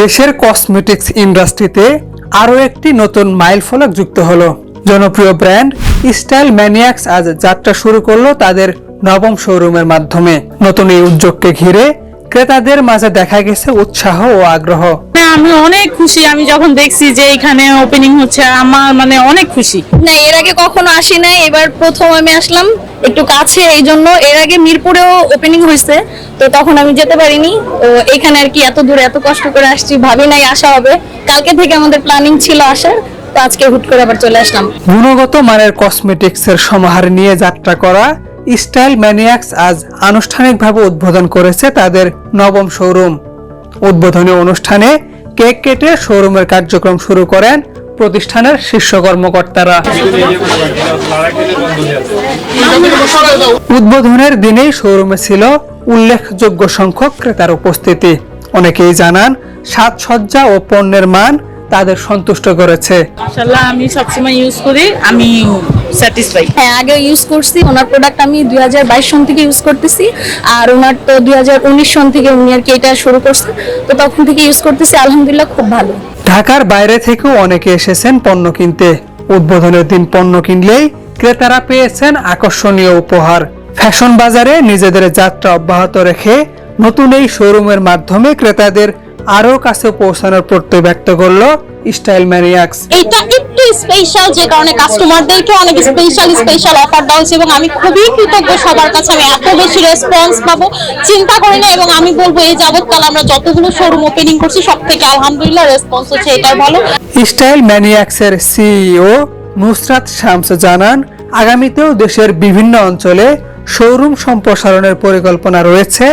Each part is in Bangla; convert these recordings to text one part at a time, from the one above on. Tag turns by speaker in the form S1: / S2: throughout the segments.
S1: দেশের কসমেটিক্স ইন্ডাস্ট্রিতে আরও একটি নতুন মাইলফলক যুক্ত হলো। জনপ্রিয় ব্র্যান্ড স্টাইল ম্যানিয়াক্স আজ যাত্রা শুরু করলো তাদের নবম শোরুমের মাধ্যমে। নতুন এই উদ্যোগকে ঘিরে ক্রেতাদের মাঝে দেখা গেছে উৎসাহ ও আগ্রহ।
S2: আমি অনেক খুশি, আমি যখন দেখছি যে এখানে ওপেনিং হচ্ছে আমার অনেক খুশি।
S3: না, এর আগে কখনো আসি নাই, এবার প্রথম আমি আসলাম একটু কাছে, এই জন্য। এর আগে মিরপুরেও ওপেনিং হয়েছে, তো তখন আমি যেতে পারিনি। তো এখানে আর কি এত দূরে এত কষ্ট করে আসছি, ভাবি নাই আসা হবে। কালকে থেকে আমাদের প্ল্যানিং ছিল আসার, তো আজকে হুট করে আবার চলে আসলাম।
S1: গুণগত মানের কসমেটিক্সের সমাহার নিয়ে যাত্রা করা স্টাইল ম্যানিয়াক্স আজ আনুষ্ঠানিকভাবে উদ্বোধন করেছে তাদের নবম শোরুম। উদ্বোধনী অনুষ্ঠানে কেক কেটে শোরুমের কার্যক্রম শুরু করেন প্রতিষ্ঠানের শীর্ষ কর্মকর্তারা। উদ্বোধনের দিনেই শোরুমে ছিল উল্লেখযোগ্য সংখ্যক ক্রেতার উপস্থিতি। অনেকেই জানান সাজসজ্জা ও পণ্যের মান তাদের সন্তুষ্ট করেছে।
S2: মাশাআল্লাহ, আমি সবসময় ইউজ করি, আমি স্যাটিসফাই।
S3: হ্যাঁ, আগে ইউজ করছি ওনার প্রোডাক্ট, আমি 2022 সন থেকে ইউজ করতেছি, আর ওনার তো 2019 সন থেকে উনি আর কি এটা শুরু করছে, তো তখন থেকে ইউজ করতেছি। আলহামদুলিল্লাহ, খুব ভালো।
S1: ঢাকার বাইরে থেকেও অনেকে এসেছেন পণ্য কিনতে। উদ্বোধনের দিন পণ্য কিনলেই ক্রেতারা পেয়েছেন আকর্ষণীয় উপহার। ফ্যাশন বাজারে নিজেদের যাত্রা অব্যাহত রেখে নতুন এই শোরুমের মাধ্যমে ক্রেতাদের আরো কাছে পৌঁছানোর প্রত্যয় ব্যক্ত করলো স্টাইল ম্যানিয়াক্স।
S4: এটা একটু স্পেশাল, যে কারণে কাস্টমারদেরকে অনেক স্পেশাল অফার দেওয়া হচ্ছে, এবং আমি খুবই কৃতজ্ঞ সবার কাছে। আমি এত বেশি রেসপন্স পাবো চিন্তা করিনি, এবং আমি বলবো এই যাবৎকাল আমরা যতগুলো শোরুম ওপেনিং করছি সব থেকে আলহামদুলিল্লাহ রেসপন্স হচ্ছে, এটাই ভালো।
S1: স্টাইল ম্যানিয়াক্সের সিইও নুসরাত শামস জানান, আগামীতেও দেশের বিভিন্ন অঞ্চলে শোরুম সম্প্রসারণের পরিকল্পনা রয়েছে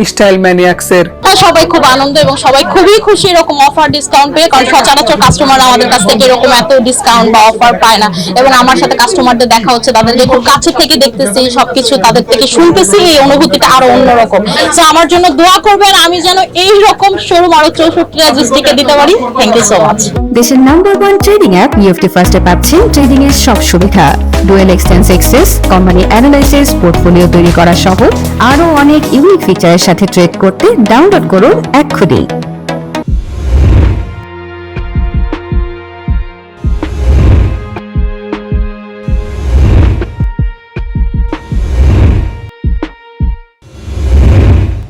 S1: স্টাইল ম্যানিয়াক্সের।
S4: সবাই খুব আনন্দ এবং সবাই খুবই খুশি এরকম অফার ডিসকাউন্ট পেয়ে, কারণ সচরাচর কাস্টমার আমাদের কাছ থেকে এরকম এত ডিসকাউন্ট বা অফার পায় না। এবং আমার সাথে কাস্টমারদের দেখা হচ্ছে, তাদেরকে খুব কাছে থেকে দেখতেছি, সবকিছু তাদের থেকে শুনতেছি, এই অনুভূতিটা আরো অন্যরকম। তো আমার জন্য দোয়া করবেন, আমি যেন এই রকম শোরুম আরো 64টা ডিস্ট্রিক্টে দিতে পারি। Thank you so much.
S5: দেশের নাম্বার 1 ট্রেডিং অ্যাপ ইএফটি ফার্স্টে পাচ্ছেন ট্রেডিং এর সব সুবিধা, dual exchange access, company analysis, portfolio তৈরি করা সহ আরো অনেক ইউনিক ফিচারের সাথে ট্রেড করতে ডাউনলোড করুন এক্ষুনি।